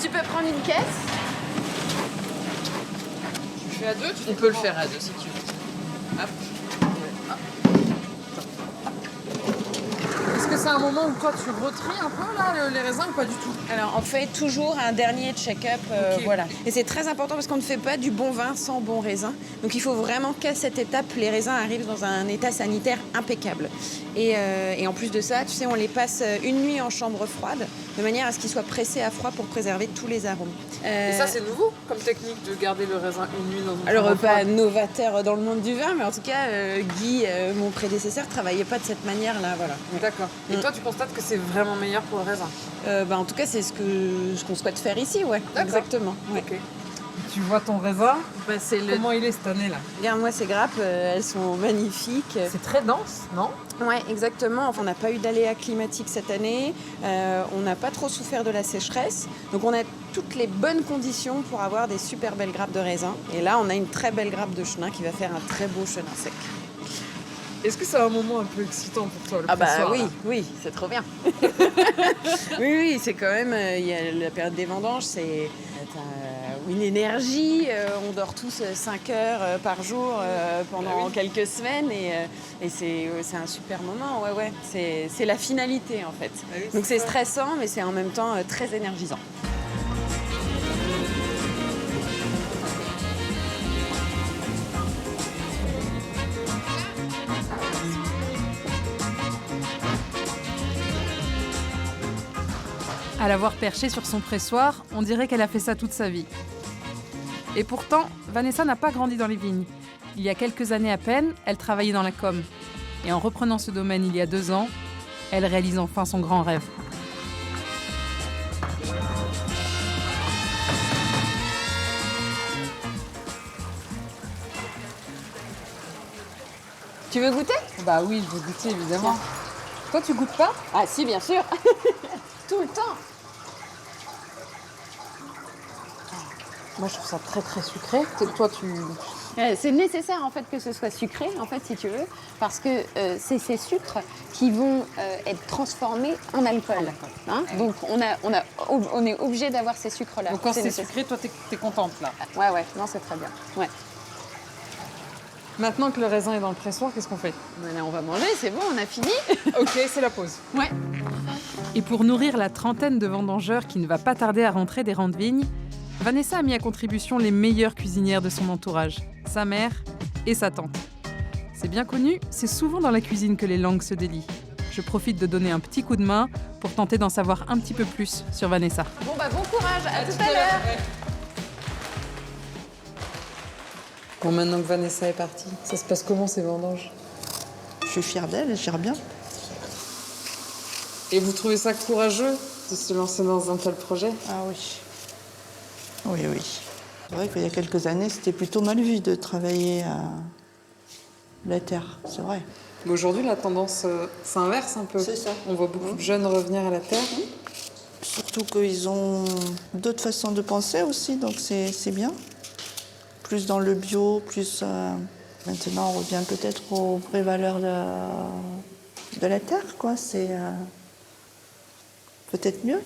Tu peux prendre une caisse. Tu fais à deux, On peut le faire à deux si tu veux. Hop. Est-ce que c'est un moment où toi tu retries un peu là les raisins ou pas du tout? Alors on fait toujours un dernier check-up, Ok. voilà. Et c'est très important parce qu'on ne fait pas du bon vin sans bon raisin. Donc il faut vraiment qu'à cette étape, les raisins arrivent dans un état sanitaire impeccable. Et en plus de ça, tu sais, on les passe une nuit en chambre froide, de manière à ce qu'ils soient pressés à froid pour préserver tous les arômes. Et ça c'est nouveau comme technique de garder le raisin une nuit dans une Alors chambre pas froide. novateur dans le monde du vin, mais en tout cas, Guy, mon prédécesseur, travaillait pas de cette manière-là, voilà. D'accord. Et toi tu constates que c'est vraiment meilleur pour le raisin? En tout cas, c'est ce qu'on souhaite faire ici, ouais. D'accord. Exactement. Ouais. Ok. Tu vois ton raisin, Bah, c'est le... comment il est cette année là? Regarde-moi ces grappes, elles sont magnifiques. C'est très dense, non? Ouais, exactement. Enfin, on n'a pas eu d'aléas climatiques cette année. On n'a pas trop souffert de la sécheresse. Donc, on a toutes les bonnes conditions pour avoir des super belles grappes de raisin. Et là, on a une très belle grappe de chenin qui va faire un très beau chenin sec. Est-ce que c'est un moment un peu excitant pour toi, le Ah bah pressoir, oui, là? oui, c'est trop bien. Oui, c'est quand même, il y a la période des vendanges, c'est une énergie. On dort tous 5 heures par jour pendant quelques semaines et c'est un super moment. Ouais, c'est la finalité en fait. oui, Donc c'est c'est ça. stressant, mais c'est en même temps très énergisant. À l'avoir perchée sur son pressoir, on dirait qu'elle a fait ça toute sa vie. Et pourtant, Vanessa n'a pas grandi dans les vignes. Il y a quelques années à peine, elle travaillait dans la com. Et en reprenant ce domaine il y a 2 ans, elle réalise enfin son grand rêve. Tu veux goûter? Bah oui, je veux goûter évidemment. Toi tu goûtes pas? Ah si, bien sûr. Tout le temps. Moi je trouve ça très très sucré. Toi tu... C'est nécessaire en fait que ce soit sucré, en fait, si tu veux, parce que c'est ces sucres qui vont être transformés en alcool. Hein. Donc on est obligé d'avoir ces sucres-là. Donc quand c'est nécessaire. sucré, toi t'es contente là. Ouais, non, c'est très bien. Ouais. Maintenant que le raisin est dans le pressoir, qu'est-ce qu'on fait? Là, on va manger, c'est bon, on a fini. Ok, c'est la pause. Ouais. Et pour nourrir la trentaine de vendangeurs qui ne va pas tarder à rentrer des rangs de vignes, Vanessa a mis à contribution les meilleures cuisinières de son entourage, sa mère et sa tante. C'est bien connu, c'est souvent dans la cuisine que les langues se délient. Je profite de donner un petit coup de main pour tenter d'en savoir un petit peu plus sur Vanessa. Bon courage, à tout à l'heure. Bon, maintenant que Vanessa est partie, ça se passe comment ces vendanges? Je suis fière d'elle, elle gère bien. Et vous trouvez ça courageux de se lancer dans un tel projet? Ah oui. Oui. C'est vrai qu'il y a quelques années, c'était plutôt mal vu de travailler la terre, c'est vrai. Mais aujourd'hui, la tendance s'inverse un peu. C'est ça. On voit beaucoup de jeunes revenir à la terre. Surtout qu'ils ont d'autres façons de penser aussi, donc c'est bien. Plus dans le bio, plus... Maintenant, on revient peut-être aux vraies valeurs de la terre, quoi. C'est peut-être mieux.